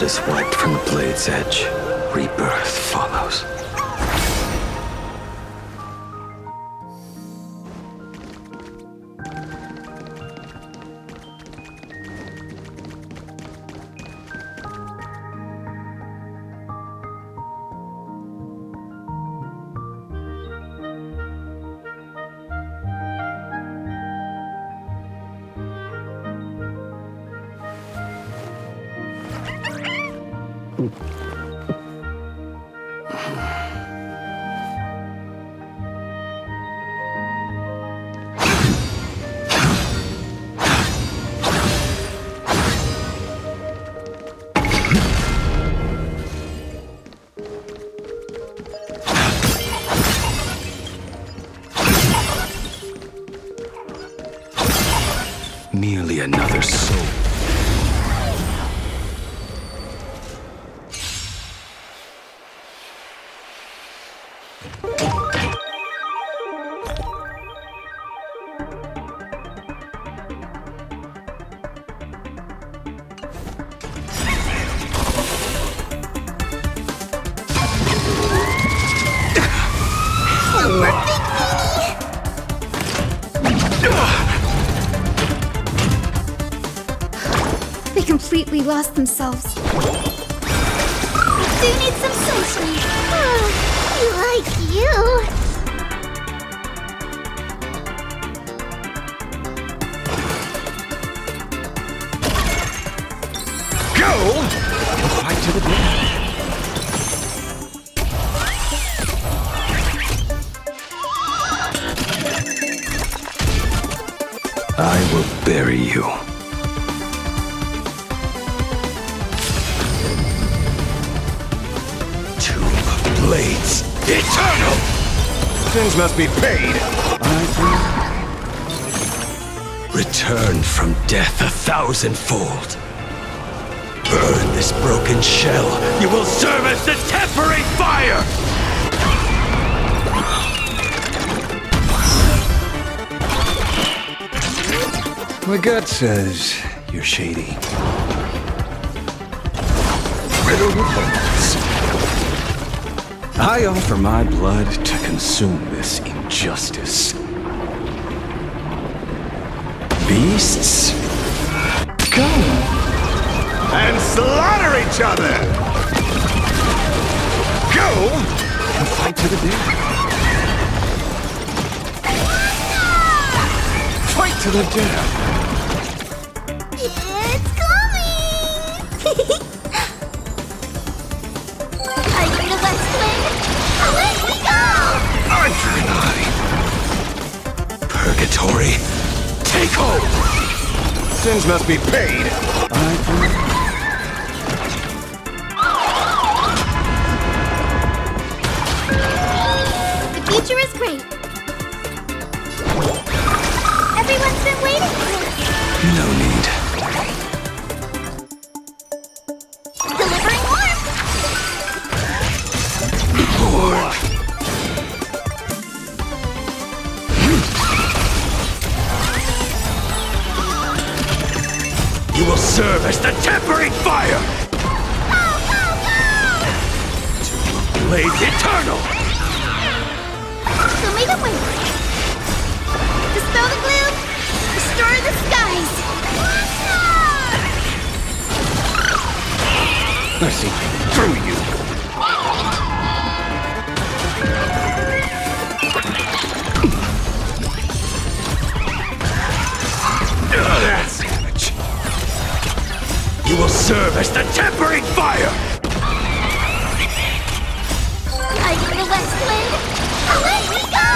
blood is wiped from the blade's edge, rebirth follows. Merely another soul. They completely lost themselves. Do need some sunshine. Like you. Go! Fight to the death. I will bury you. Blades eternal! Sins must be paid. Return from death 1,000-fold. Burn this broken shell. You will serve as the temporary fire! My gut says you're shady. Riddled with bones. I offer my blood to consume this injustice. Beasts, come And slaughter each other! Go! and fight to the death. Fight to the death! It's coming! Are you the West Wind? Away we go! Arthur and I. Purgatory, take hold! Sins must be paid. The future is great. Everyone's been waiting for it. No need. Delivering warmth. More. You will serve as the temporary fire! Blaze eternal! Show me the way. Dispel the gloom. Destroy the skies. I see through you. That's damage. You will serve as the temporary fire! Are you the West Wind? Away we go!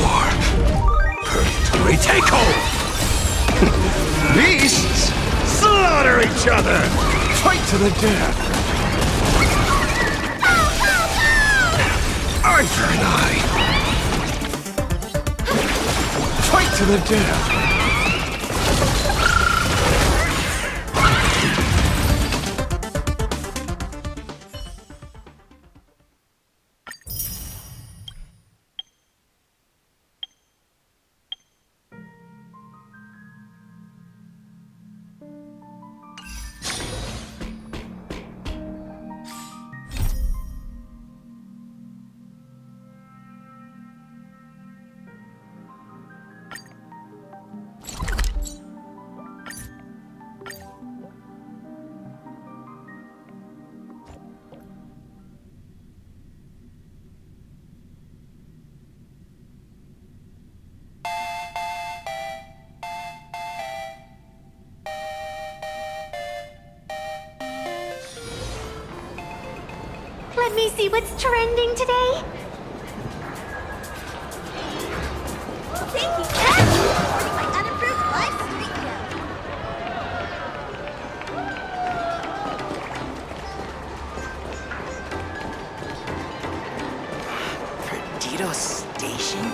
War. Purgatory, take hold! Beasts, slaughter each other! Fight to the death! Arthur and I. Fight to the death! Let me see what's trending today. Thank you, Cat! Supporting my unapproved live stream Perdido Station?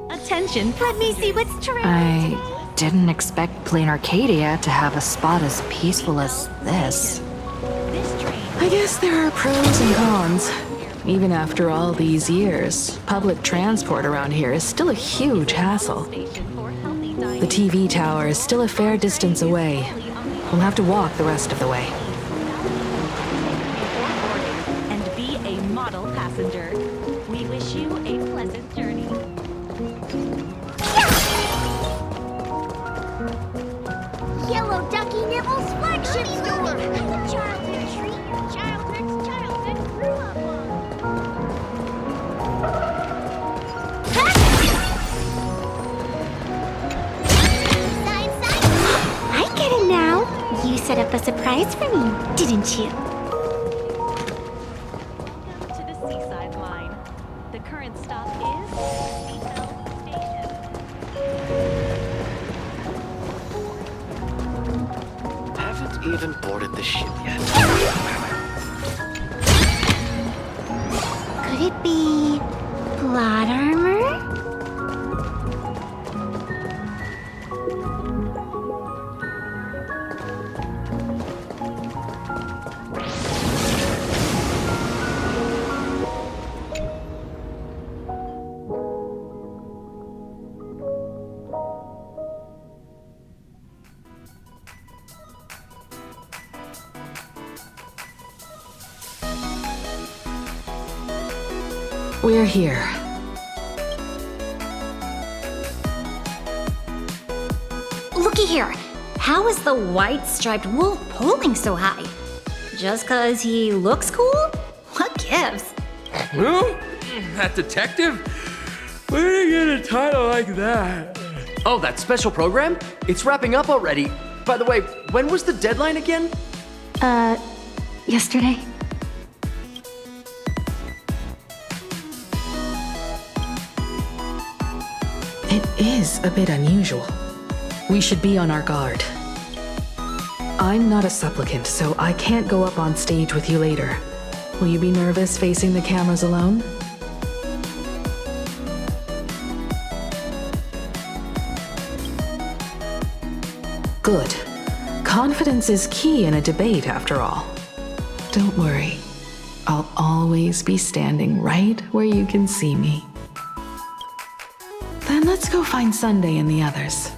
Attention, let me see what's trending. I didn't expect plain Arcadia to have a spot as peaceful as this. I guess there are pros and cons. Even after all these years, public transport around here is still a huge hassle. The TV tower is still a fair distance away. We'll have to walk the rest of the way. And be a model passenger. We wish you a pleasant journey. Yellow Ducky Nibbles flagship store. Childhood treat your childhood's childhood grew up on. I get it now. You set up a surprise for me, didn't you? Welcome to the Seaside Line. The current stop is Seaside Station. Haven't even boarded the ship yet. Could it be plot armor? We're here. Looky here. How is the white striped wolf polling so high? Just 'cause he looks cool? What gives? Who? That detective? Where did he get a title like that? Oh, that special program? It's wrapping up already. By the way, when was the deadline again? Yesterday? It is a bit unusual. We should be on our guard. I'm not a supplicant, so I can't go up on stage with you later. Will you be nervous facing the cameras alone? Good. Confidence is key in a debate, after all. Don't worry. I'll always be standing right where you can see me. Then let's go find Sunday and the others.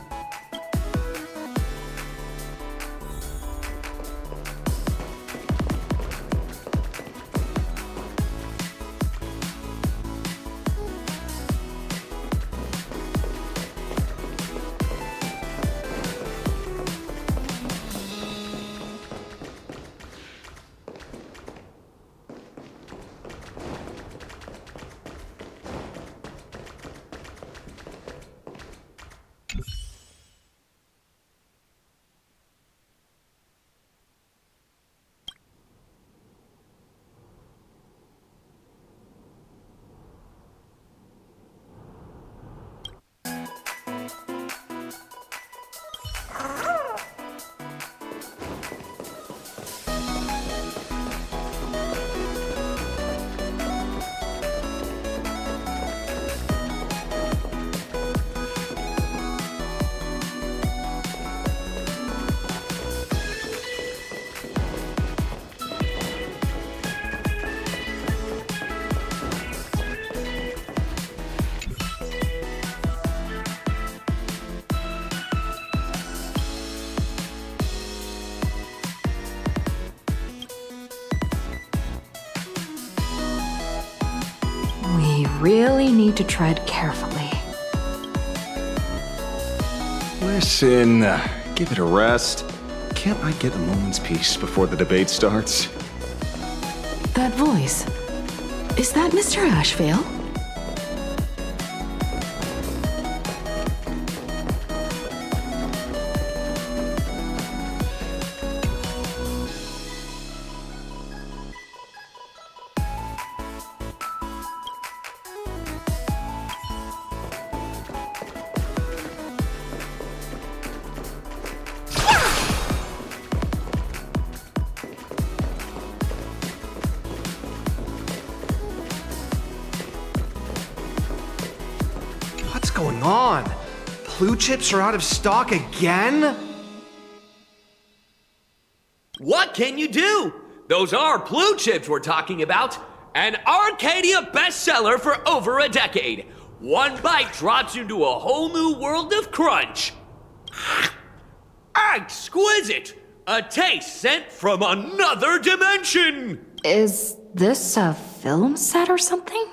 We really need to tread carefully. Listen, give it a rest. Can't I get a moment's peace before the debate starts? That voice. Is that Mr. Ashvale? What's going on? Blue chips are out of stock again? What can you do? Those are blue chips we're talking about. An Arcadia bestseller for over a decade. One bite drops you into a whole new world of crunch. Exquisite! A taste sent from another dimension! Is this a film set or something?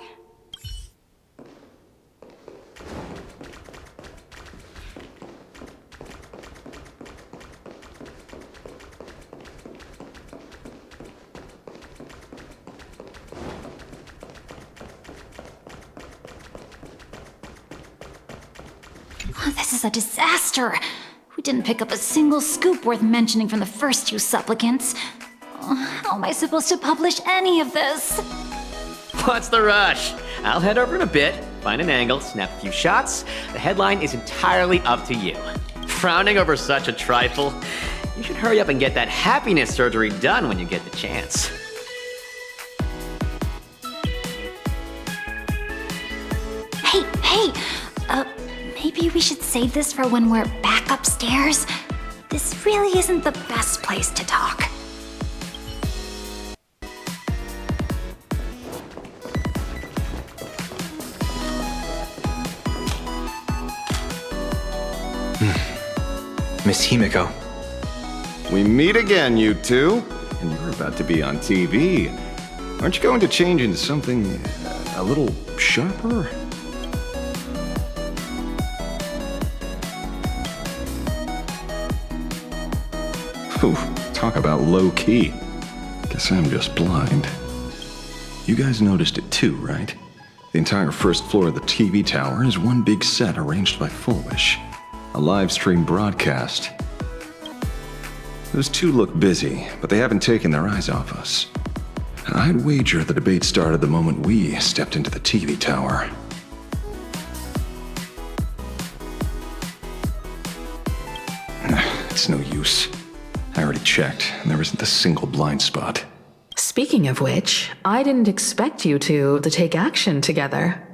Oh, this is a disaster. We didn't pick up a single scoop worth mentioning from the first two supplicants. Oh, how am I supposed to publish any of this? What's the rush? I'll head over in a bit, find an angle, snap a few shots. The headline is entirely up to you. Frowning over such a trifle? You should hurry up and get that happiness surgery done when you get the chance. Hey, maybe we should save this for when we're back upstairs? This really isn't the best place to talk. Miss Himiko. We meet again, you two. And you're about to be on TV. Aren't you going to change into something a little sharper? Ooh, talk about low-key. Guess I'm just blind. You guys noticed it too, right? The entire first floor of the TV tower is one big set arranged by Fullwish. A live stream broadcast. Those two look busy, but they haven't taken their eyes off us. I'd wager the debate started the moment we stepped into the TV tower. It's no use. I already checked, and there isn't a single blind spot. Speaking of which, I didn't expect you two to take action together.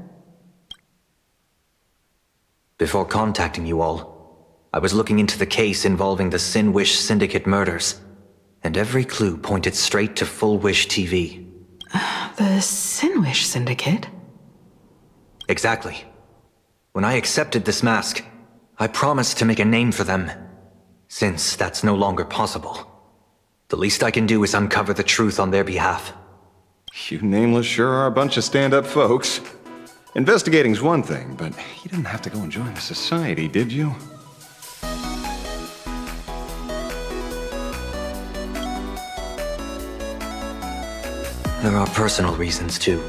Before contacting you all, I was looking into the case involving the Sinwish Syndicate murders, and every clue pointed straight to Fullwish TV. The Sinwish Syndicate? Exactly. When I accepted this mask, I promised to make a name for them. Since that's no longer possible, the least I can do is uncover the truth on their behalf. You nameless sure are a bunch of stand-up folks. Investigating's one thing, but you didn't have to go and join the society, did you? There are personal reasons too.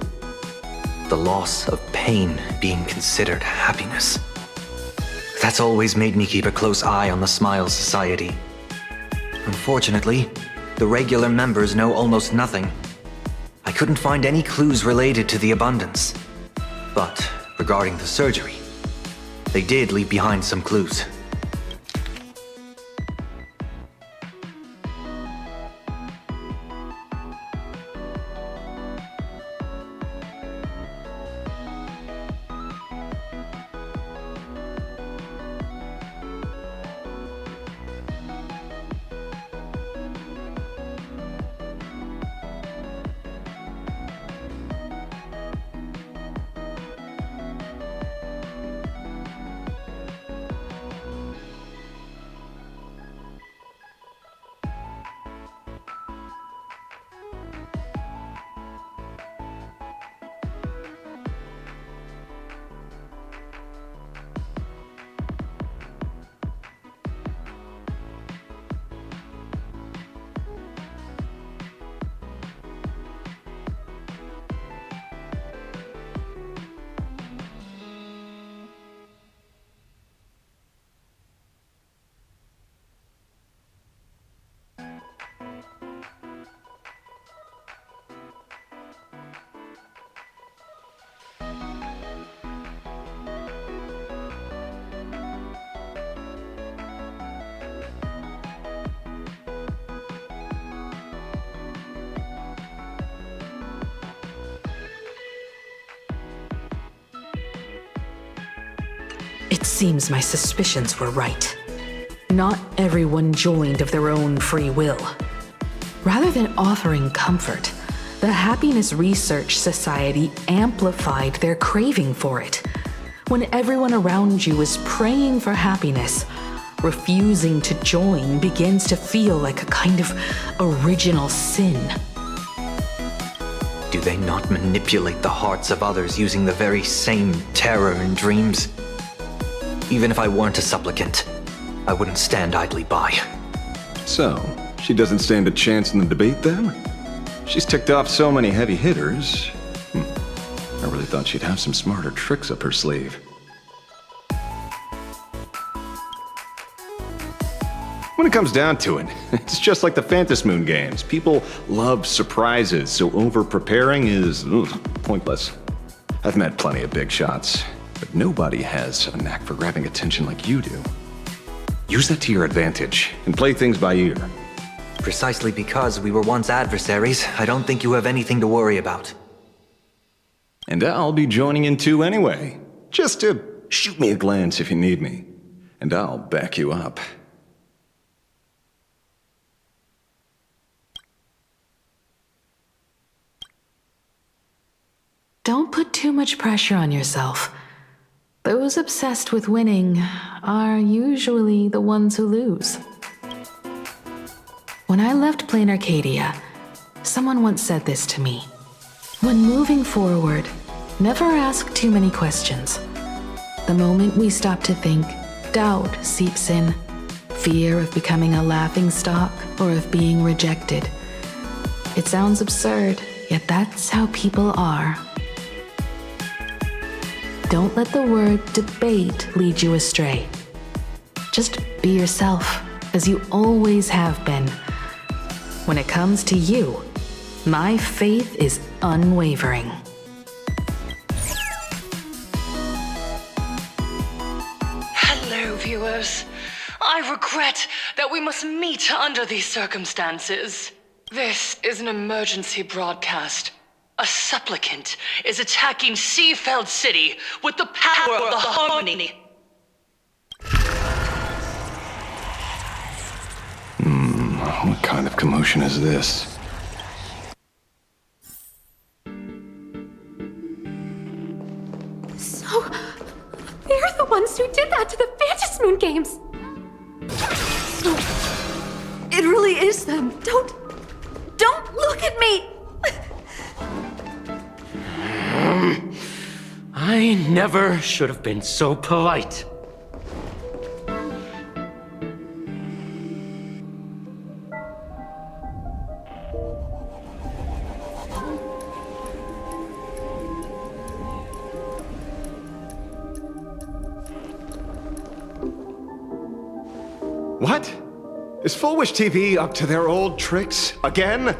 The loss of pain being considered happiness. That's always made me keep a close eye on the Smile Society. Unfortunately, the regular members know almost nothing. I couldn't find any clues related to the abundance. But regarding the surgery, they did leave behind some clues. It seems my suspicions were right. Not everyone joined of their own free will. Rather than offering comfort, the Happiness Research Society amplified their craving for it. When everyone around you is praying for happiness, refusing to join begins to feel like a kind of original sin. Do they not manipulate the hearts of others using the very same terror and dreams? Even if I weren't a supplicant, I wouldn't stand idly by. So, she doesn't stand a chance in the debate then? She's ticked off so many heavy hitters. I really thought she'd have some smarter tricks up her sleeve. When it comes down to it, it's just like the Phantasmoon games. People love surprises, so over-preparing is pointless. I've met plenty of big shots, but nobody has a knack for grabbing attention like you do. Use that to your advantage and play things by ear. Precisely because we were once adversaries, I don't think you have anything to worry about. And I'll be joining in too anyway. Just to shoot me a glance if you need me. And I'll back you up. Don't put too much pressure on yourself. Those obsessed with winning are usually the ones who lose. When I left Plain Arcadia, someone once said this to me. When moving forward, never ask too many questions. The moment we stop to think, doubt seeps in. Fear of becoming a laughingstock or of being rejected. It sounds absurd, Yet that's how people are. Don't let the word debate lead you astray. Just be yourself, as you always have been. When it comes to you, my faith is unwavering. Hello, viewers. I regret that we must meet under these circumstances. This is an emergency broadcast. A supplicant is attacking Seafeld City with the power of the harmony. What kind of commotion is this? So, they're the ones who did that to the Phantasmoon games. So, it really is them. Don't look at me. I never should have been so polite. What? Is Full Wish TV up to their old tricks again?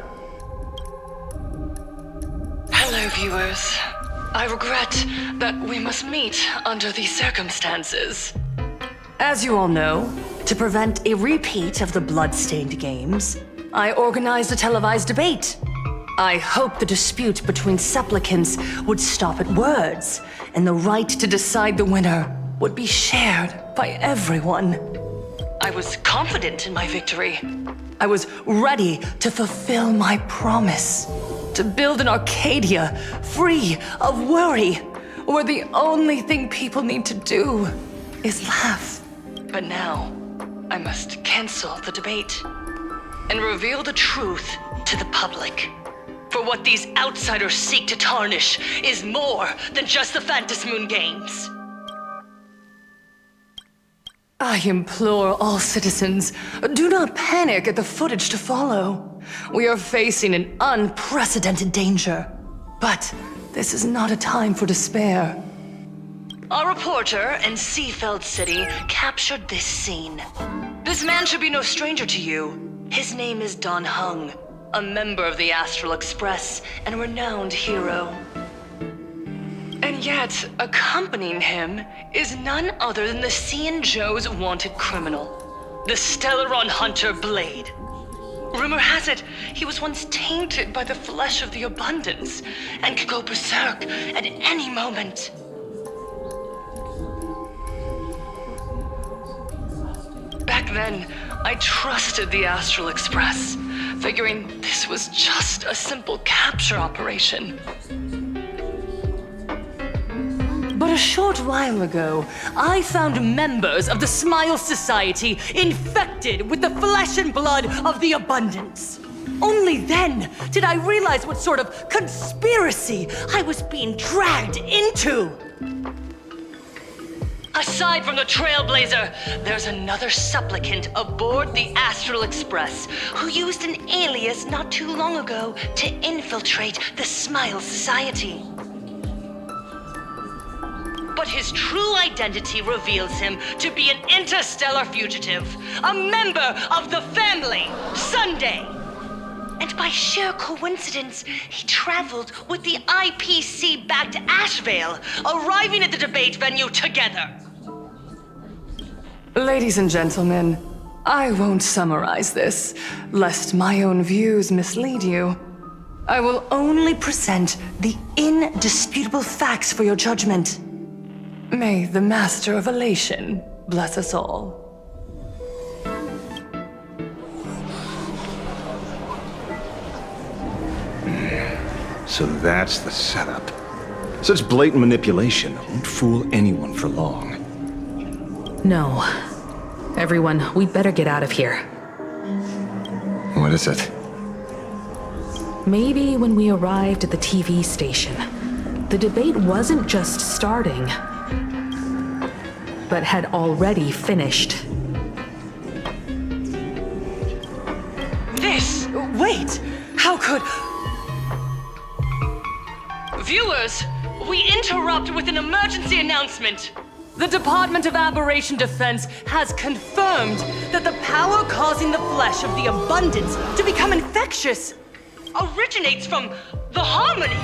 Hello, viewers. I regret that we must meet under these circumstances. As you all know, to prevent a repeat of the blood-stained games, I organized a televised debate. I hoped the dispute between supplicants would stop at words, and the right to decide the winner would be shared by everyone. I was confident in my victory. I was ready to fulfill my promise. To build an Arcadia free of worry, where the only thing people need to do is laugh. But now, I must cancel the debate and reveal the truth to the public. For what these outsiders seek to tarnish is more than just the Phantasmoon games. I implore all citizens, do not panic at the footage to follow. We are facing an unprecedented danger. But this is not a time for despair. Our reporter in Seafeld City captured this scene. This man should be no stranger to you. His name is Don Hung, a member of the Astral Express and a renowned hero. And yet, accompanying him is none other than the Cian Joe's wanted criminal, the Stellaron hunter Blade. Rumor has it, he was once tainted by the flesh of the Abundance and could go berserk at any moment. Back then, I trusted the Astral Express, figuring this was just a simple capture operation. But a short while ago, I found members of the Smile Society infected with the flesh and blood of the Abundance. Only then did I realize what sort of conspiracy I was being dragged into. Aside from the Trailblazer, there's another supplicant aboard the Astral Express who used an alias not too long ago to infiltrate the Smile Society. But his true identity reveals him to be an interstellar fugitive, a member of the family, Sunday. And by sheer coincidence, he traveled with the IPC back to Ashvale, arriving at the debate venue together. Ladies and gentlemen, I won't summarize this, lest my own views mislead you. I will only present the indisputable facts for your judgment. May the Master of Elation bless us all. So that's the setup. Such blatant manipulation won't fool anyone for long. No. Everyone, we'd better get out of here. What is it? Maybe when we arrived at the TV station, the debate wasn't just starting, but had already finished. Wait! How could... Viewers, we interrupt with an emergency announcement. The Department of Aberration Defense has confirmed that the power causing the flesh of the abundance to become infectious originates from the harmony.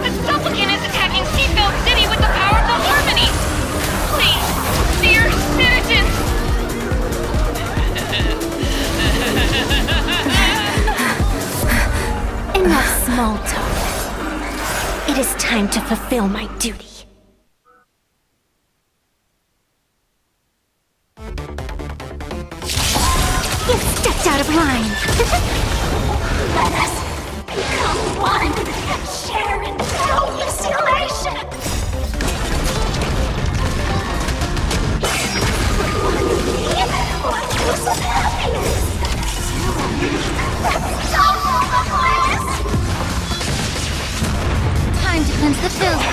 The supplicant is attacking Seatbelt City with the power of the harmony! Please, dear citizens! Enough small talk. It is time to fulfill my duty. You stepped out of line. Let us become one and share in boundless elation. What use of happiness? Time to cleanse the filth.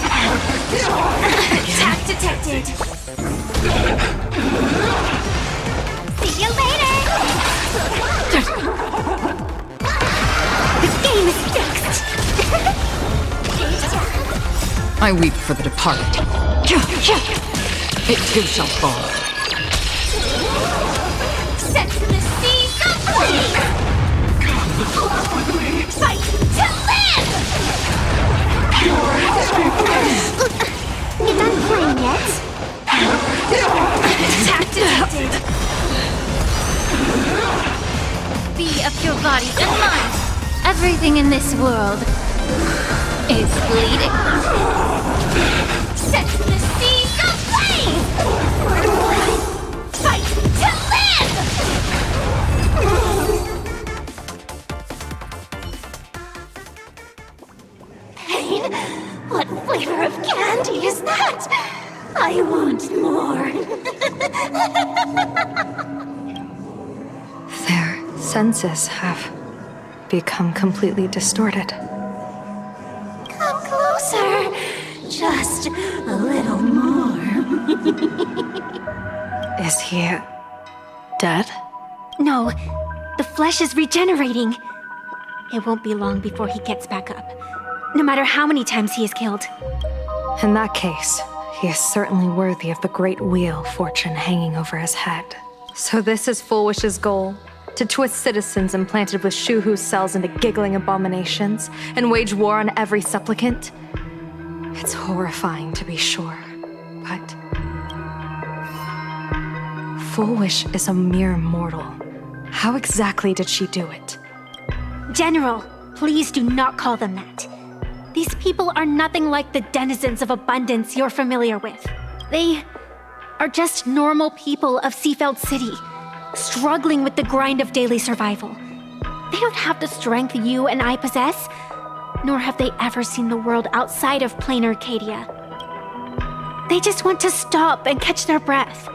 Attack detected. See you later. The game is fixed. I weep for the departed. It too shall fall. Set to the seas of flame! Fight to live! You done playing yet? Attack detected! Be of your bodies and minds. Everything in this world is bleeding. Set to the seas of flame! Fight to live! Pain? What flavor of candy is that? I want more. Their senses have become completely distorted. Come closer. Just a little more. Is he dead? No, the flesh is regenerating. It won't be long before he gets back up, no matter how many times he is killed. In that case, he is certainly worthy of the great wheel fortune hanging over his head. So this is Fulwish's goal? To twist citizens implanted with Shuhu cells into giggling abominations and wage war on every supplicant? It's horrifying to be sure, but Fulwish is a mere mortal. How exactly did she do it? General, please do not call them that. These people are nothing like the denizens of abundance you're familiar with. They are just normal people of Seafeld City, struggling with the grind of daily survival. They don't have the strength you and I possess, nor have they ever seen the world outside of plain Arcadia. They just want to stop and catch their breath,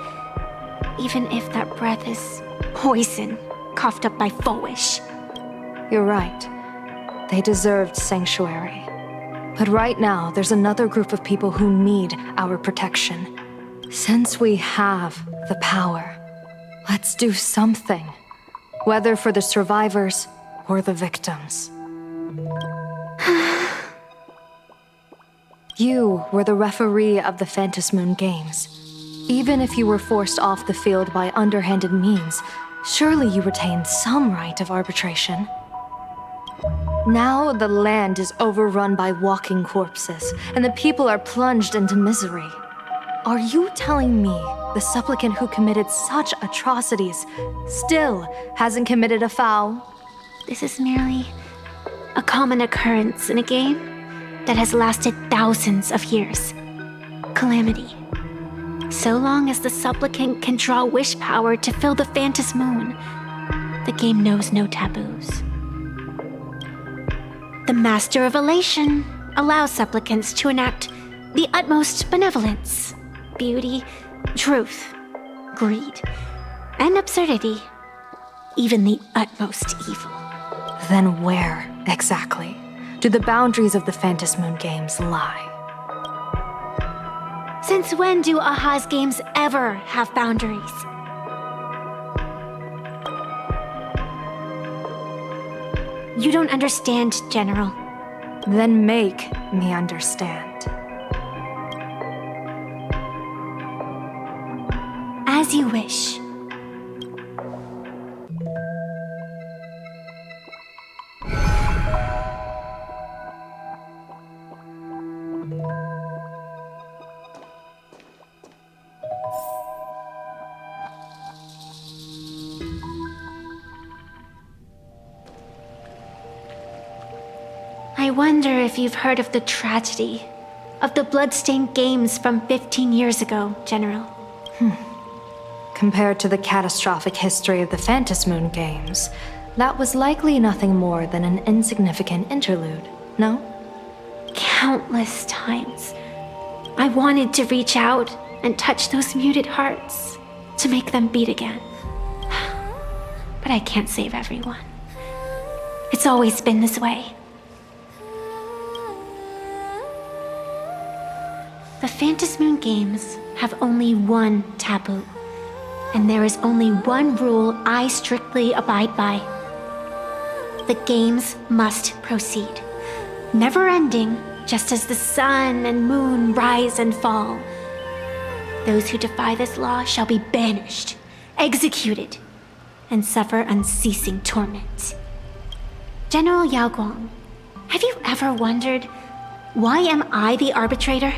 even if that breath is poison coughed up by Fulwish. You're right. They deserved sanctuary. But right now, there's another group of people who need our protection. Since we have the power, let's do something. Whether for the survivors or the victims. You were the referee of the Phantom Moon Games. Even if you were forced off the field by underhanded means, surely you retained some right of arbitration. Now the land is overrun by walking corpses, and the people are plunged into misery. Are you telling me the supplicant who committed such atrocities still hasn't committed a foul? This is merely a common occurrence in a game that has lasted thousands of years. Calamity. So long as the supplicant can draw wish power to fill the Phantom Moon, the game knows no taboos. The Master of Elation allows supplicants to enact the utmost benevolence, beauty, truth, greed, and absurdity, even the utmost evil. Then where, exactly, do the boundaries of the Phantasmoon games lie? Since when do Aha's games ever have boundaries? You don't understand, General. Then make me understand. As you wish. I wonder if you've heard of the tragedy of the bloodstained games from 15 years ago, General. Compared to the catastrophic history of the Phantasmoon games, that was likely nothing more than an insignificant interlude, no? Countless times, I wanted to reach out and touch those muted hearts to make them beat again. But I can't save everyone. It's always been this way. The Phantasmoon games have only one taboo, and there is only one rule I strictly abide by. The games must proceed, never ending, just as the sun and moon rise and fall. Those who defy this law shall be banished, executed, and suffer unceasing torment. General Yao Guang, have you ever wondered, why am I the arbitrator?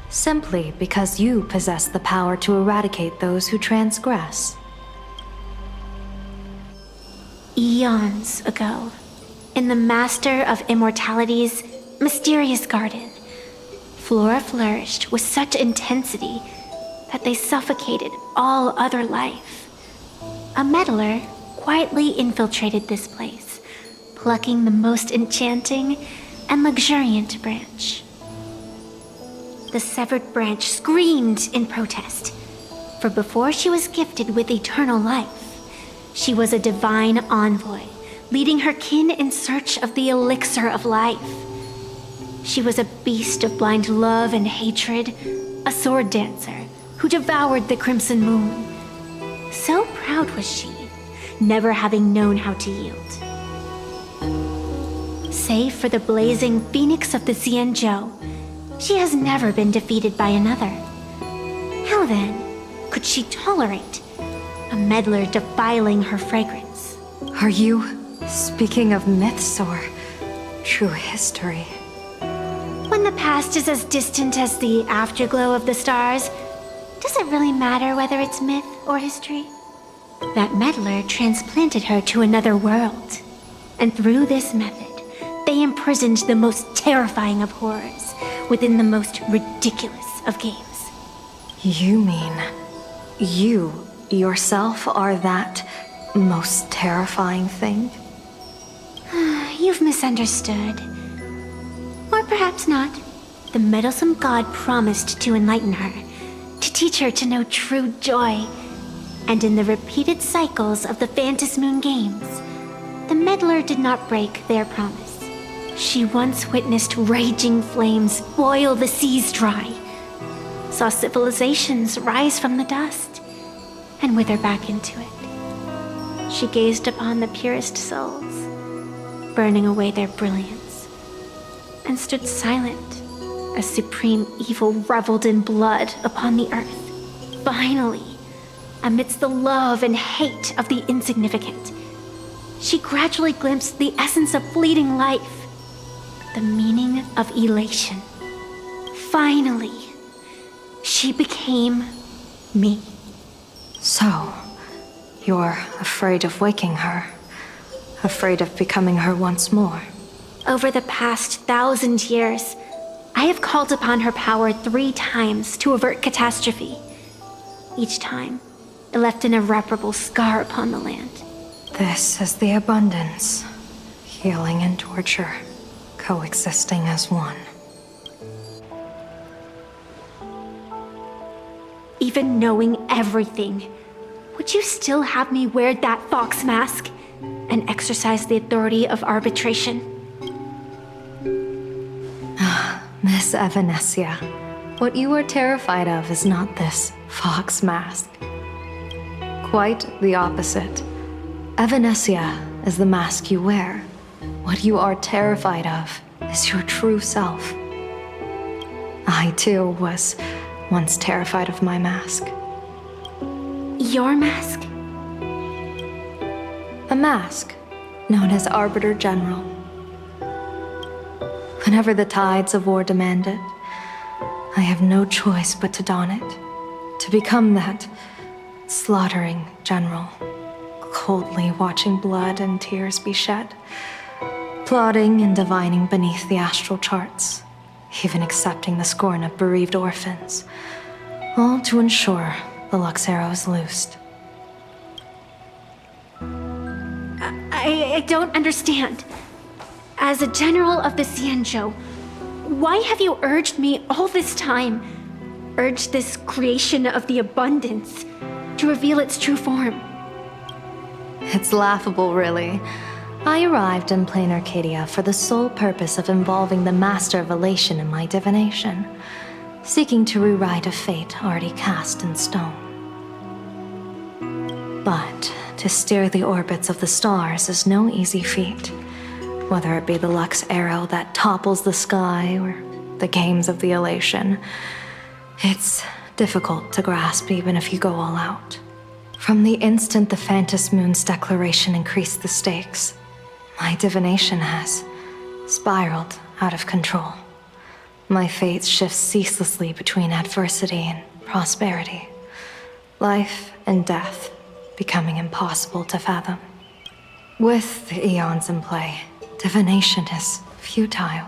Simply because you possess the power to eradicate those who transgress. Eons ago, in the Master of Immortality's mysterious garden, flora flourished with such intensity that they suffocated all other life. A meddler quietly infiltrated this place, plucking the most enchanting and luxuriant branch. The severed branch screamed in protest, for before she was gifted with eternal life, she was a divine envoy, leading her kin in search of the elixir of life. She was a beast of blind love and hatred, a sword dancer who devoured the crimson moon. So proud was she, never having known how to yield. Save for the blazing phoenix of the Xianzhou, she has never been defeated by another. How then could she tolerate a meddler defiling her fragrance? Are you speaking of myths or true history? When the past is as distant as the afterglow of the stars, does it really matter whether it's myth or history? That meddler transplanted her to another world, and through this method, they imprisoned the most terrifying of horrors within the most ridiculous of games. You mean you yourself are that most terrifying thing? You've misunderstood. Or perhaps not. The meddlesome god promised to enlighten her, to teach her to know true joy. And in the repeated cycles of the Phantasmoon games, the meddler did not break their promise. She once witnessed raging flames boil the seas dry, saw civilizations rise from the dust, and wither back into it. She gazed upon the purest souls, burning away their brilliance, and stood silent as supreme evil reveled in blood upon the earth. Finally, amidst the love and hate of the insignificant, she gradually glimpsed the essence of fleeting life, the meaning of elation. Finally, she became me. So, you're afraid of waking her, afraid of becoming her once more. Over the past 1,000 years, I have called upon her power 3 times to avert catastrophe. Each time, it left an irreparable scar upon the land. This is the abundance, healing and torture, coexisting as one. Even knowing everything, would you still have me wear that fox mask and exercise the authority of arbitration? Miss Evanesia, what you are terrified of is not this fox mask. Quite the opposite. Evanesia is the mask you wear. What you are terrified of is your true self. I too was once terrified of my mask. Your mask? A mask known as Arbiter General. Whenever the tides of war demand it, I have no choice but to don it, to become that slaughtering general, coldly watching blood and tears be shed, plotting and divining beneath the astral charts, even accepting the scorn of bereaved orphans, all to ensure the WALKTHROUGS is loosed. I don't understand. As a general of the Xianzhou, why have you urged me all this time, urged this creation of the abundance, to reveal its true form? It's laughable, really. I arrived in plain Arcadia for the sole purpose of involving the Master of Elation in my divination, seeking to rewrite a fate already cast in stone. But to steer the orbits of the stars is no easy feat, whether it be the Lux arrow that topples the sky or the games of the Elation. It's difficult to grasp even if you go all out. From the instant the Phantom Moon's declaration increased the stakes, my divination has spiraled out of control. My fate shifts ceaselessly between adversity and prosperity, life and death becoming impossible to fathom. With the eons in play, divination is futile.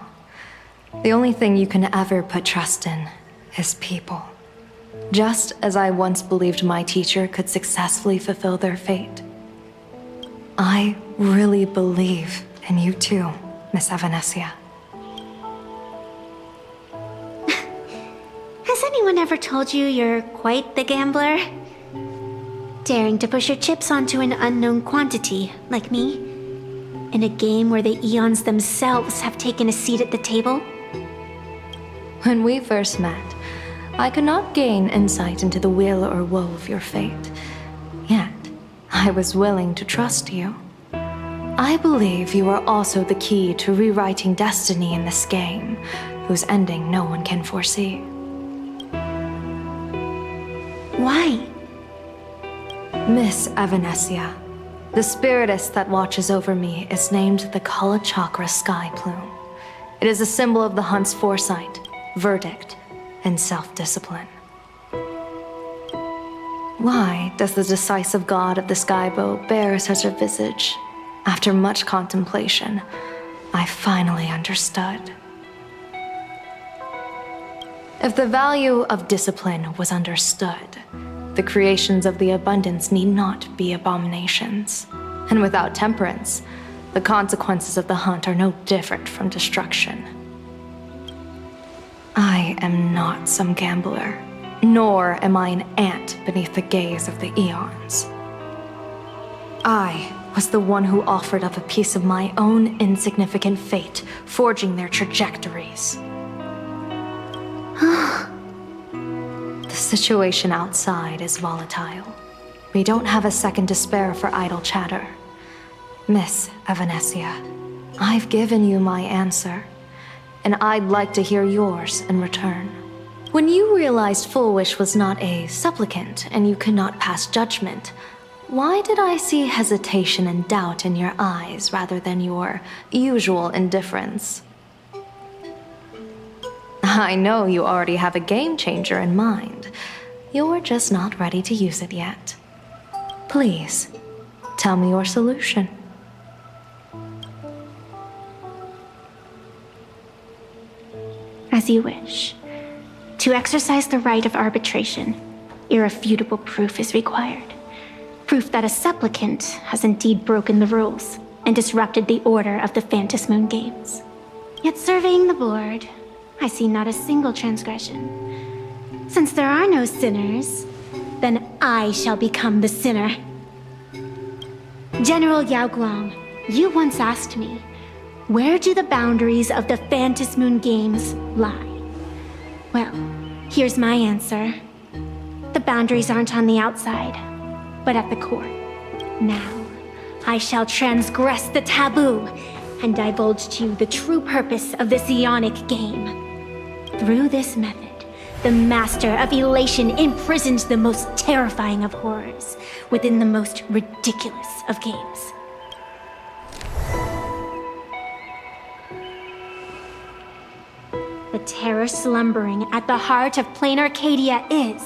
The only thing you can ever put trust in is people. Just as I once believed my teacher could successfully fulfill their fate. I really believe in you too, Miss Evanesia. Has anyone ever told you you're quite the gambler? Daring to push your chips onto an unknown quantity, like me? In a game where the eons themselves have taken a seat at the table? When we first met, I could not gain insight into the will or woe of your fate. Yet, I was willing to trust you. I believe you are also the key to rewriting destiny in this game, whose ending no one can foresee. Why? Miss Evanesia, the spiritess that watches over me is named the Kala Chakra Sky Plume. It is a symbol of the hunt's foresight, verdict, and self-discipline. Why does the decisive god of the skybow bear such a visage? After much contemplation, I finally understood. If the value of discipline was understood, the creations of the abundance need not be abominations. And without temperance, the consequences of the hunt are no different from destruction. I am not some gambler, nor am I an ant beneath the gaze of the eons. I was the one who offered up a piece of my own insignificant fate, forging their trajectories. The situation outside is volatile. We don't have a second to spare for idle chatter. Miss Evanesia, I've given you my answer, and I'd like to hear yours in return. When you realized Full Wish was not a supplicant and you could not pass judgment, why did I see hesitation and doubt in your eyes rather than your usual indifference? I know you already have a game changer in mind. You're just not ready to use it yet. Please, tell me your solution. As you wish. To exercise the right of arbitration, irrefutable proof is required. Proof that a supplicant has indeed broken the rules and disrupted the order of the Phantom Moon Games. Yet surveying the board, I see not a single transgression. Since there are no sinners, then I shall become the sinner. General Yao Guang, you once asked me, where do the boundaries of the Phantasmoon Games lie? Well, here's my answer. The boundaries aren't on the outside, but at the core. Now, I shall transgress the taboo and divulge to you the true purpose of this Ionic game. Through this method, the Master of Elation imprisoned the most terrifying of horrors within the most ridiculous of games. The terror slumbering at the heart of Plain Arcadia is...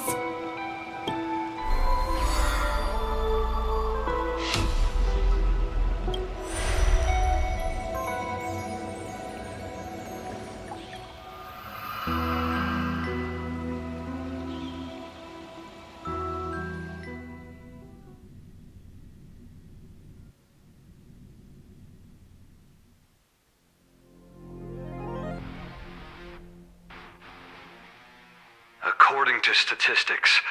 According to statistics,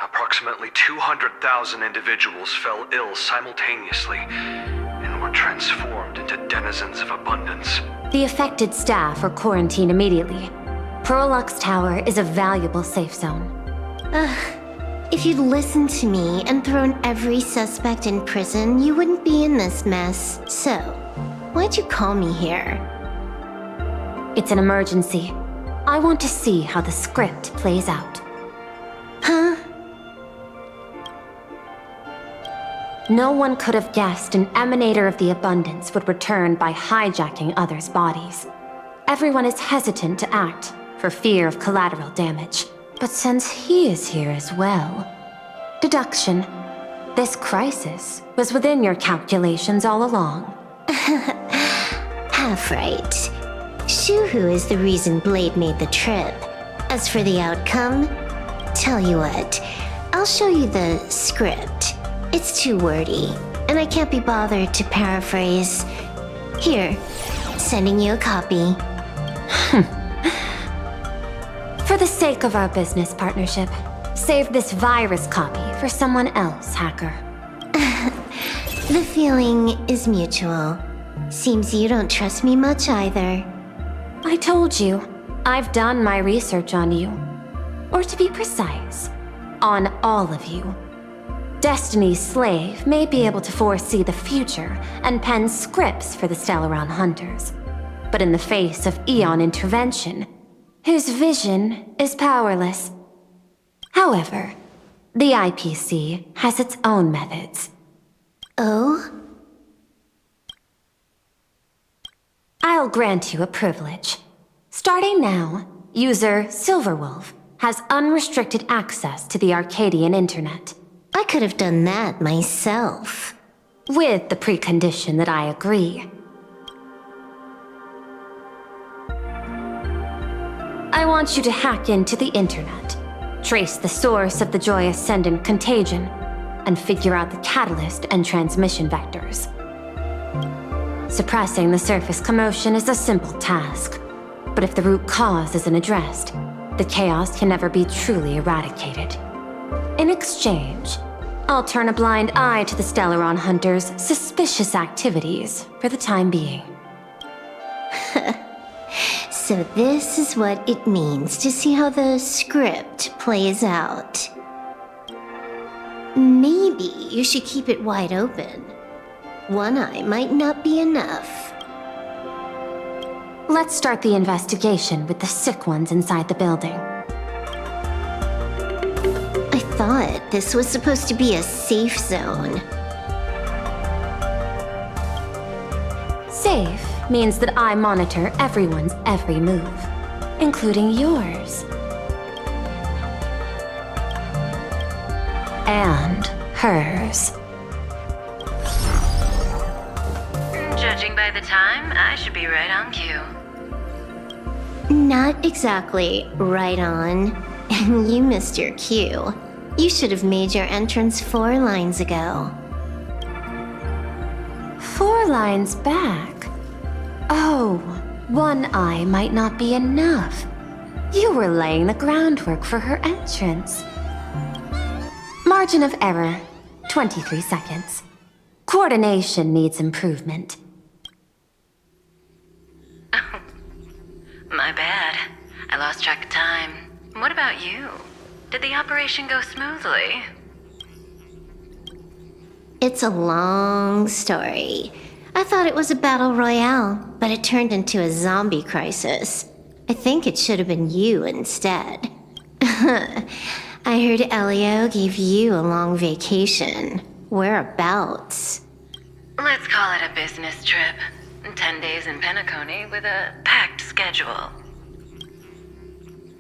approximately 200,000 individuals fell ill simultaneously and were transformed into denizens of abundance. The affected staff are quarantined immediately. Prolux Tower is a valuable safe zone. If you'd listened to me and thrown every suspect in prison, you wouldn't be in this mess. So, why'd you call me here? It's an emergency. I want to see how the script plays out. Huh? No one could have guessed an emanator of the abundance would return by hijacking others' bodies. Everyone is hesitant to act, for fear of collateral damage. But since he is here as well... Deduction. This crisis was within your calculations all along. Half right. Shuhu is the reason Blade made the trip. As for the outcome, tell you what, I'll show you the script. It's too wordy, and I can't be bothered to paraphrase. Here, sending you a copy. For the sake of our business partnership, save this virus copy for someone else, hacker. The feeling is mutual. Seems you don't trust me much either. I told you, I've done my research on you. Or to be precise, on all of you. Destiny's slave may be able to foresee the future and pen scripts for the Stellaron hunters. But in the face of Eon intervention, his vision is powerless. However, the IPC has its own methods. Oh? I'll grant you a privilege. Starting now, user Silverwolf has unrestricted access to the Arcadian internet. I could have done that myself. With the precondition that I agree. I want you to hack into the internet, trace the source of the Joy Ascendant contagion, and figure out the catalyst and transmission vectors. Suppressing the surface commotion is a simple task, but if the root cause isn't addressed, the chaos can never be truly eradicated. In exchange, I'll turn a blind eye to the Stellaron hunters' suspicious activities for the time being. So this is what it means to see how the script plays out. Maybe you should keep it wide open. One eye might not be enough. Let's start the investigation with the sick ones inside the building. I thought this was supposed to be a safe zone. Safe means that I monitor everyone's every move, including yours. And hers. Judging by the time, I should be right on cue. Not exactly right on. You missed your cue. You should have made your entrance 4 lines ago. 4 lines back? Oh, one eye might not be enough. You were laying the groundwork for her entrance. Margin of error, 23 seconds. Coordination needs improvement. My bad. I lost track of time. What about you? Did the operation go smoothly? It's a long story. I thought it was a battle royale, but it turned into a zombie crisis. I think it should have been you instead. I heard Elio gave you a long vacation. Whereabouts? Let's call it a business trip. 10 days in Penacony with a packed schedule.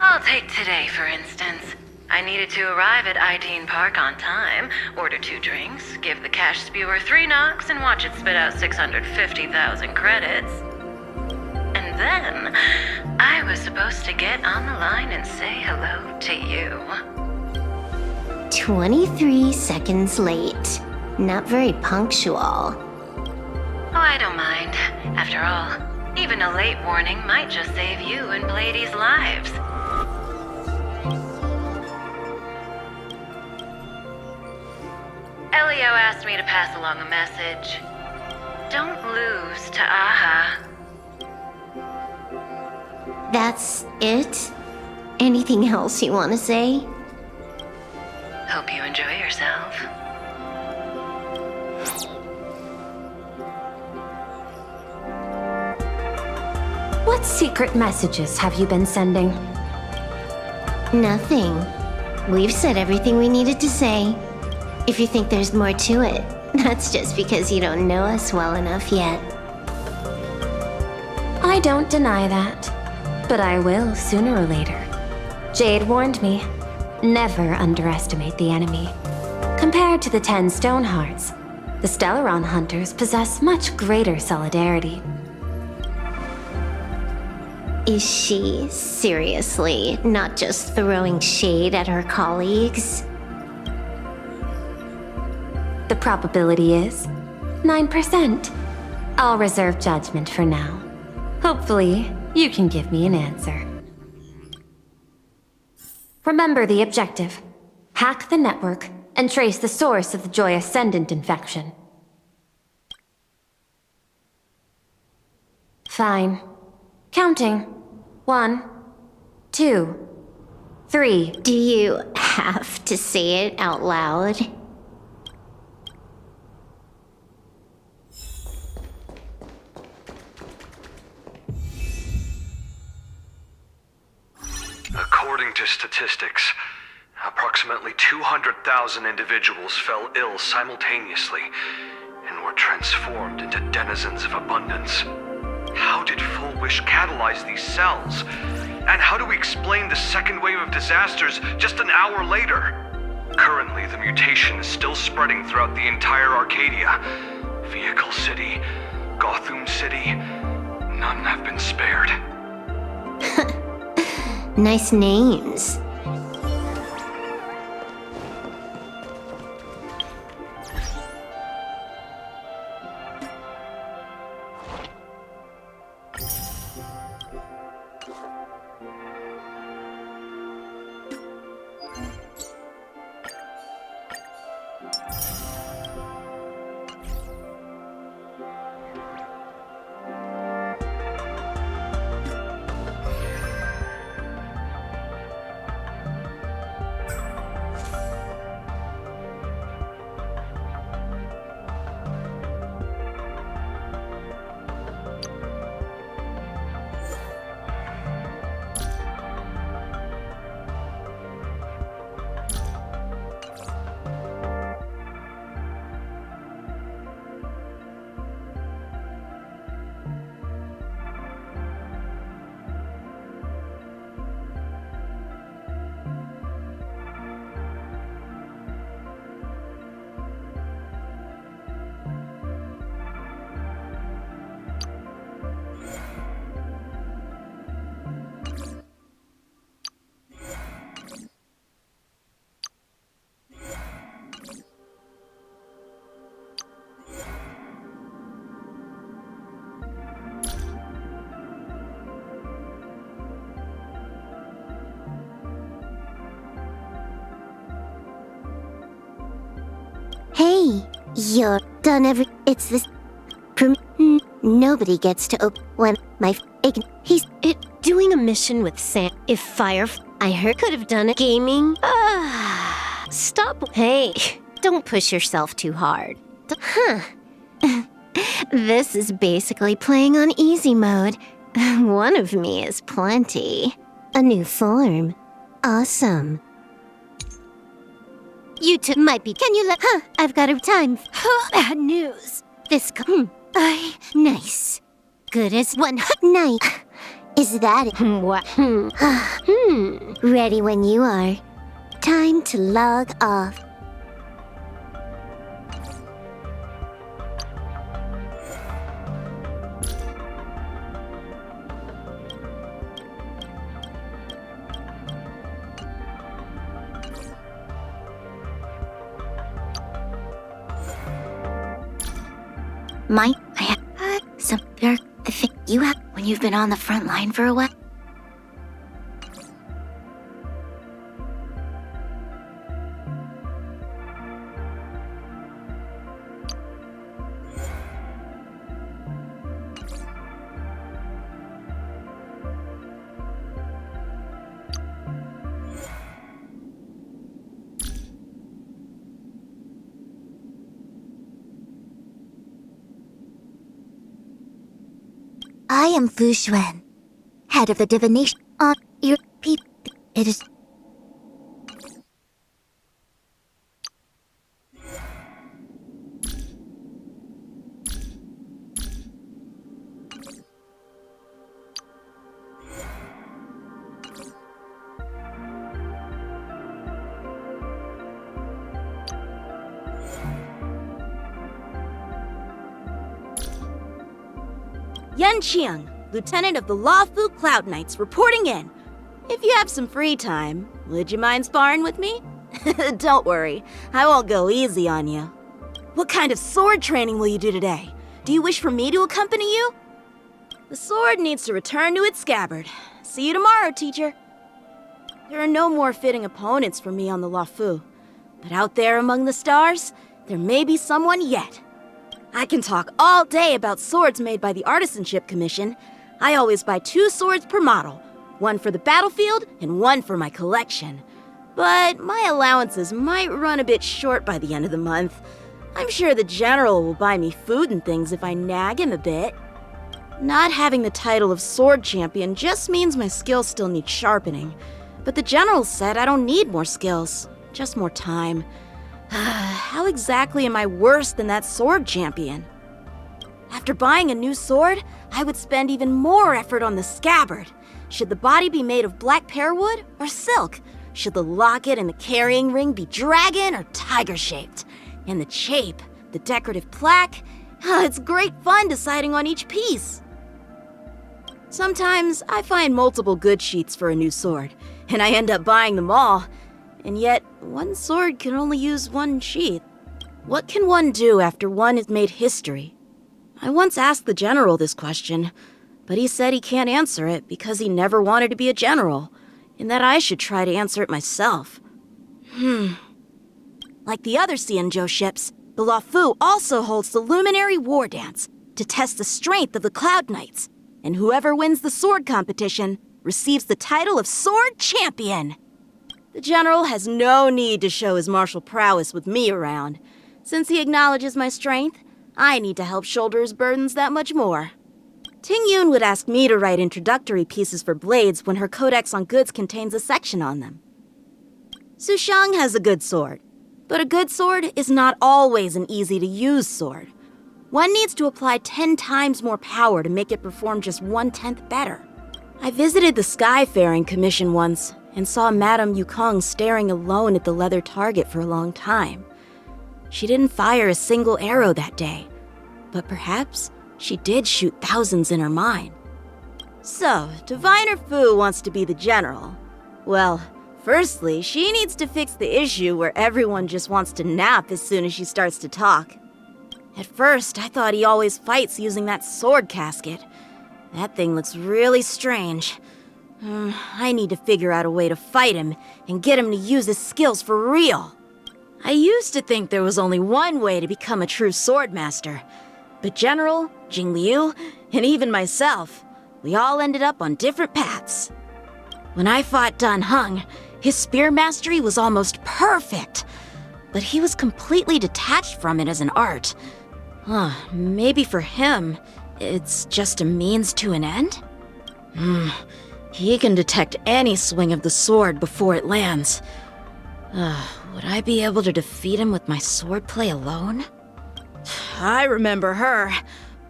I'll take today, for instance. I needed to arrive at Ideen Park on time, order 2 drinks, give the cash spewer 3 knocks, and watch it spit out 650,000 credits. And then, I was supposed to get on the line and say hello to you. 23 seconds late. Not very punctual. Oh, I don't mind. After all, even a late warning might just save you and Blady's lives. Elio asked me to pass along a message. Don't lose to AHA. That's it? Anything else you want to say? Hope you enjoy yourself. What secret messages have you been sending? Nothing. We've said everything we needed to say. If you think there's more to it, that's just because you don't know us well enough yet. I don't deny that, but I will sooner or later. Jade warned me, never underestimate the enemy. Compared to the 10 Stonehearts, the Stellaron Hunters possess much greater solidarity. Is she seriously not just throwing shade at her colleagues? The probability is 9%. I'll reserve judgment for now. Hopefully, you can give me an answer. Remember the objective. Hack the network and trace the source of the Joy Ascendant infection. Fine. Counting. 1, 2, 3. Do you have to say it out loud? According to statistics, approximately 200,000 individuals fell ill simultaneously and were transformed into denizens of abundance. How did Full Wish catalyze these cells? And how do we explain the second wave of disasters just an hour later? Currently, the mutation is still spreading throughout the entire Arcadia. Vehicle City, Gotham City, none have been spared. Nice names. Hey, you're done it's this... Nobody gets to open when he's doing a mission with Sam. If Fire... I heard could have done it. Gaming? Stop. Hey, don't push yourself too hard. Huh. This is basically playing on easy mode. One of me is plenty. A new form. Awesome. You two might be. Can you let? I've got a time. Bad news. This. Nice. Good as one night. Is that it? What? Ready when you are. Time to log off. I have some there. I think you have when you've been on the front line for a while. I am Fu Xuan, head of the divination on your people. It is... Yan Qiang, Lieutenant of the Luofu Cloud Knights, reporting in. If you have some free time, would you mind sparring with me? Don't worry, I won't go easy on you. What kind of sword training will you do today? Do you wish for me to accompany you? The sword needs to return to its scabbard. See you tomorrow, teacher. There are no more fitting opponents for me on the Luofu, but out there among the stars, there may be someone yet. I can talk all day about swords made by the Artisanship Commission. I always buy 2 swords per model, one for the battlefield and one for my collection. But my allowances might run a bit short by the end of the month. I'm sure the General will buy me food and things if I nag him a bit. Not having the title of Sword Champion just means my skills still need sharpening. But the General said I don't need more skills, just more time. How exactly am I worse than that sword champion? After buying a new sword, I would spend even more effort on the scabbard. Should the body be made of black pearwood or silk? Should the locket and the carrying ring be dragon or tiger-shaped? And the chape, the decorative plaque? It's great fun deciding on each piece. Sometimes I find multiple good sheets for a new sword, and I end up buying them all. And yet, one sword can only use one sheath. What can one do after one has made history? I once asked the General this question, but he said he can't answer it because he never wanted to be a general, and that I should try to answer it myself. Like the other Xianzhou ships, the Luofu also holds the Luminary War Dance to test the strength of the Cloud Knights, and whoever wins the sword competition receives the title of Sword Champion. The General has no need to show his martial prowess with me around. Since he acknowledges my strength, I need to help shoulder his burdens that much more. Ting Yun would ask me to write introductory pieces for blades when her codex on goods contains a section on them. Su Shang has a good sword, but a good sword is not always an easy-to-use sword. One needs to apply 10 times more power to make it perform just 1/10 better. I visited the Skyfaring Commission once, and saw Madame Yukong staring alone at the leather target for a long time. She didn't fire a single arrow that day, but perhaps she did shoot thousands in her mind. So, Diviner Fu wants to be the General. Well, firstly, she needs to fix the issue where everyone just wants to nap as soon as she starts to talk. At first, I thought he always fights using that sword casket. That thing looks really strange. I need to figure out a way to fight him and get him to use his skills for real. I used to think there was only one way to become a true swordmaster. But General, Jing Liu, and even myself, we all ended up on different paths. When I fought Dan Heng, his spear mastery was almost perfect. But he was completely detached from it as an art. Maybe for him, it's just a means to an end? He can detect any swing of the sword before it lands. Would I be able to defeat him with my swordplay alone? I remember her.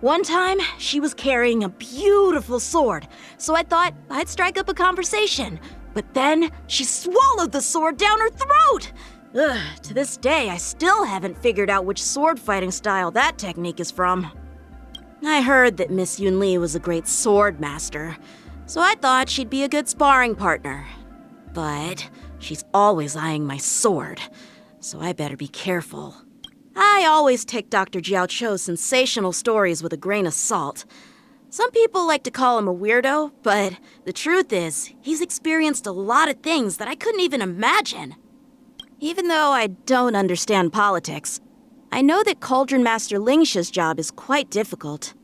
One time, she was carrying a beautiful sword, so I thought I'd strike up a conversation. But then, she swallowed the sword down her throat! To this day, I still haven't figured out which sword fighting style that technique is from. I heard that Miss Yun Li was a great sword master, so I thought she'd be a good sparring partner. But she's always eyeing my sword, so I better be careful. I always take Dr. Jiao Cho's sensational stories with a grain of salt. Some people like to call him a weirdo, but the truth is, he's experienced a lot of things that I couldn't even imagine. Even though I don't understand politics, I know that Cauldron Master Lingsha's job is quite difficult.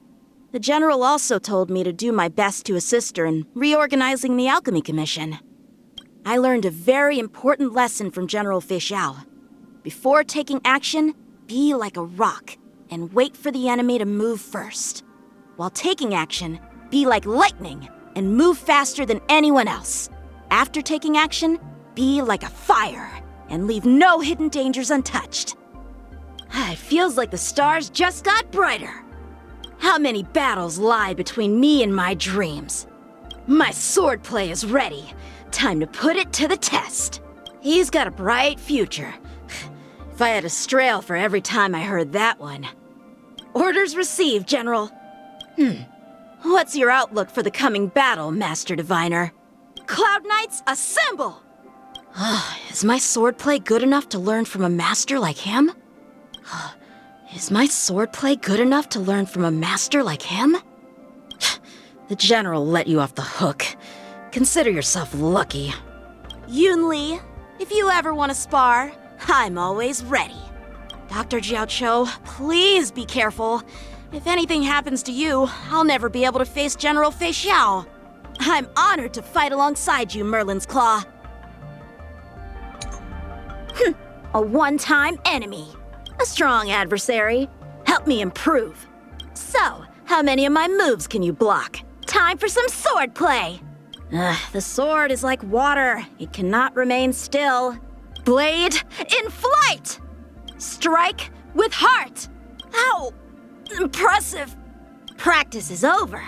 The General also told me to do my best to assist her in reorganizing the Alchemy Commission. I learned a very important lesson from General Fei Xiao. Before taking action, be like a rock and wait for the enemy to move first. While taking action, be like lightning and move faster than anyone else. After taking action, be like a fire and leave no hidden dangers untouched. It feels like the stars just got brighter. How many battles lie between me and my dreams? My swordplay is ready. Time to put it to the test. He's got a bright future. If I had a strail for every time I heard that one. Orders received, General. What's your outlook for the coming battle, Master Diviner? Cloud Knights, assemble! Is my swordplay good enough to learn from a master like him? Is my swordplay good enough to learn from a master like him? The General let you off the hook. Consider yourself lucky. Yun Li, if you ever want to spar, I'm always ready. Dr. Jiao Cho, please be careful. If anything happens to you, I'll never be able to face General Fei Xiao. I'm honored to fight alongside you, Merlin's Claw. A one-time enemy. A strong adversary. Help me improve. So, how many of my moves can you block? Time for some swordplay. The sword is like water. It cannot remain still. Blade in flight! Strike with heart! Ow! Impressive! Practice is over.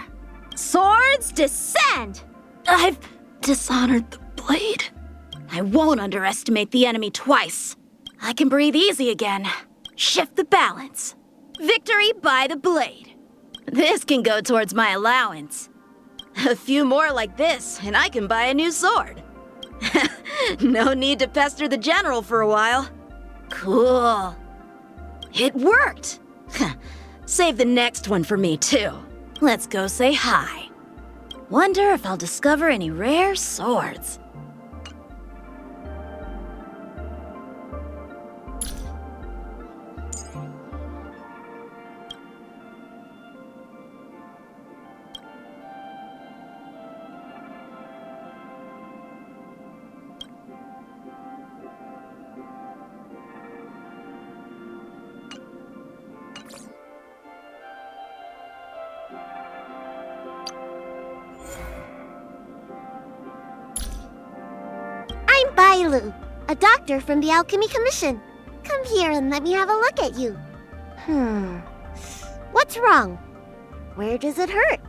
Swords descend! I've dishonored the blade. I won't underestimate the enemy twice. I can breathe easy again. Shift the balance. Victory by the blade. This can go towards my allowance. A few more like this, and I can buy a new sword. No need to pester the General for a while. Cool. It worked! Save the next one for me, too. Let's go say hi. Wonder if I'll discover any rare swords. Bailu, a doctor from the Alchemy Commission. Come here and let me have a look at you. What's wrong? Where does it hurt?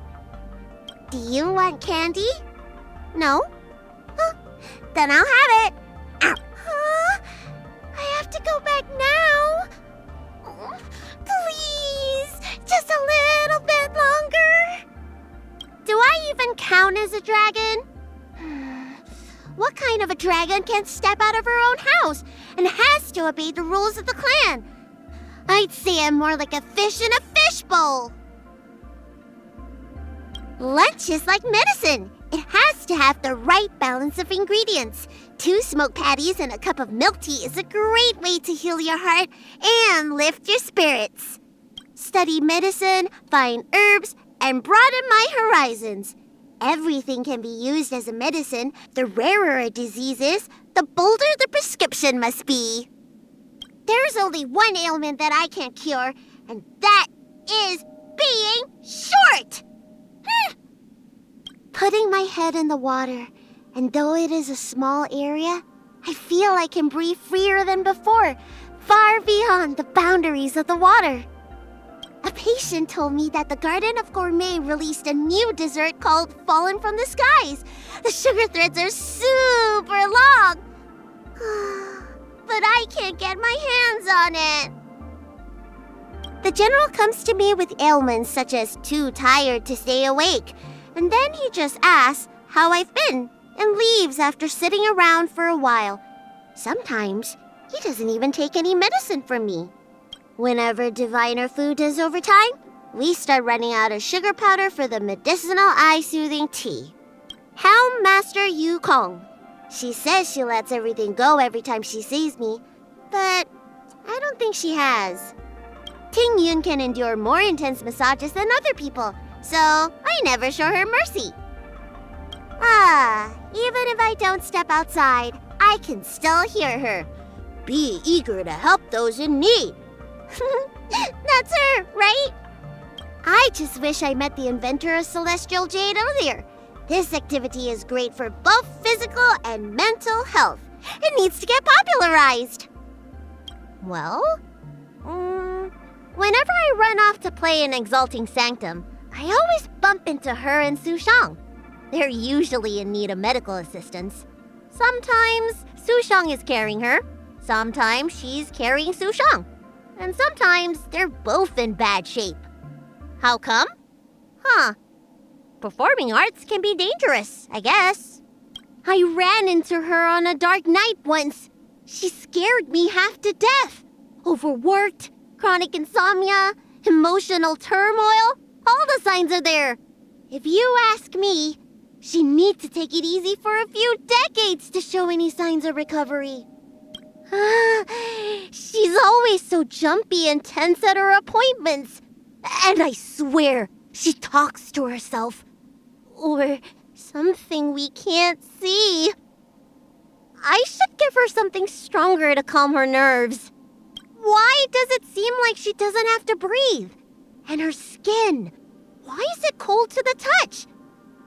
Do you want candy? No? Then I'll have it. Ow. I have to go back now. Please, just a little bit longer. Do I even count as a dragon? What kind of a dragon can't step out of her own house and has to obey the rules of the clan? I'd say I'm more like a fish in a fishbowl. Lunch is like medicine. It has to have the right balance of ingredients. 2 smoked patties and a cup of milk tea is a great way to heal your heart and lift your spirits. Study medicine, find herbs, and broaden my horizons. Everything can be used as a medicine. The rarer a disease is, the bolder the prescription must be. There's only one ailment that I can't cure, and that is being short! Putting my head in the water, and though it is a small area, I feel I can breathe freer than before, far beyond the boundaries of the water. A patient told me that the Garden of Gourmet released a new dessert called Fallen from the Skies. The sugar threads are super long, but I can't get my hands on it. The general comes to me with ailments such as too tired to stay awake, and then he just asks how I've been and leaves after sitting around for a while. Sometimes he doesn't even take any medicine from me. Whenever diviner food does overtime, we start running out of sugar powder for the medicinal eye-soothing tea. Helm Master Yukong. She says she lets everything go every time she sees me, but I don't think she has. Ting Yun can endure more intense massages than other people, so I never show her mercy. Even if I don't step outside, I can still hear her. Be eager to help those in need. That's her, right? I just wish I met the inventor of Celestial Jade earlier. This activity is great for both physical and mental health. It needs to get popularized. Well, whenever I run off to play in Exalting Sanctum, I always bump into her and Su Shang. They're usually in need of medical assistance. Sometimes Su Shang is carrying her. Sometimes she's carrying Su Shang. And sometimes they're both in bad shape. How come? Performing arts can be dangerous, I guess. I ran into her on a dark night once. She scared me half to death. Overworked, chronic insomnia, emotional turmoil, all the signs are there. If you ask me, she needs to take it easy for a few decades to show any signs of recovery. She's always so jumpy and tense at her appointments. And I swear, she talks to herself. Or something we can't see. I should give her something stronger to calm her nerves. Why does it seem like she doesn't have to breathe? And her skin, why is it cold to the touch?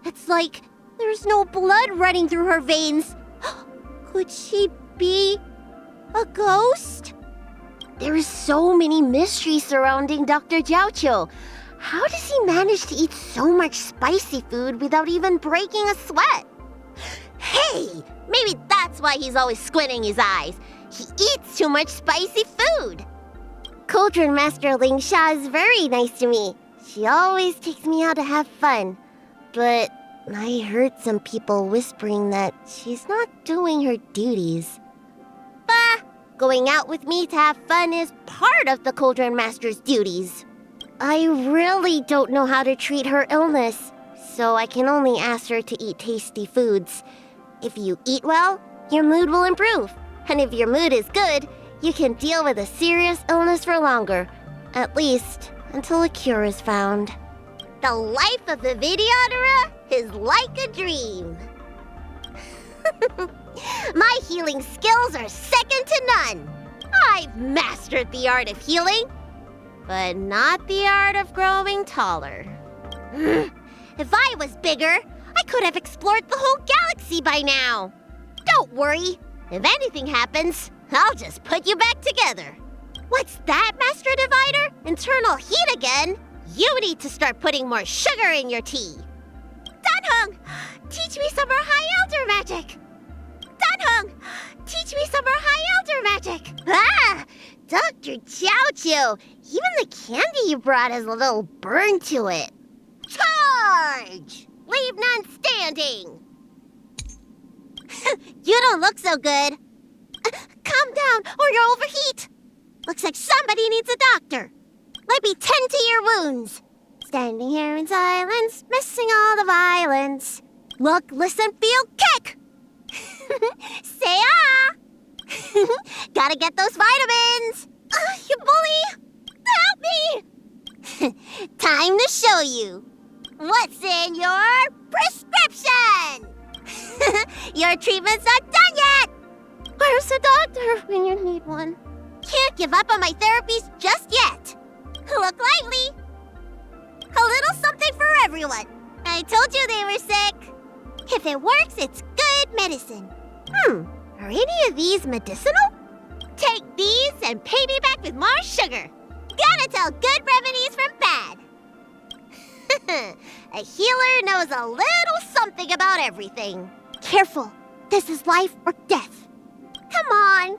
It's like there's no blood running through her veins. Could she be a ghost? There is so many mysteries surrounding Dr. Jiaoqiu. How does he manage to eat so much spicy food without even breaking a sweat? Hey, maybe that's why he's always squinting his eyes. He eats too much spicy food. Cauldron Master Ling Xia is very nice to me. She always takes me out to have fun. But I heard some people whispering that she's not doing her duties. Bah! Going out with me to have fun is part of the Cauldron Master's duties. I really don't know how to treat her illness, so I can only ask her to eat tasty foods. If you eat well, your mood will improve. And if your mood is good, you can deal with a serious illness for longer. At least, until a cure is found. The life of the Videodora is like a dream. My healing skills are second to none. I've mastered the art of healing, but not the art of growing taller. If I was bigger, I could have explored the whole galaxy by now. Don't worry. If anything happens, I'll just put you back together. What's that, Master Divider? Internal heat again? You need to start putting more sugar in your tea. Danheng, teach me some more High Elder magic. Danheng, teach me some more High Elder magic. Dr. Jiaoqiu, even the candy you brought has a little burn to it. Charge! Leave none standing. You don't look so good. Calm down or you'll overheat. Looks like somebody needs a doctor. Let me tend to your wounds. Standing here in silence, missing all the violence. Look, listen, feel, kick! Say ah! Gotta get those vitamins! You bully! Help me! Time to show you. What's in your prescription? Your treatment's not done yet! Where's the doctor when you need one? Can't give up on my therapies just yet. Look lively. A little something for everyone. I told you they were sick. If it works, it's good medicine. Are any of these medicinal? Take these and pay me back with more sugar. Gotta tell good remedies from bad. A healer knows a little something about everything. Careful. This is life or death. Come on.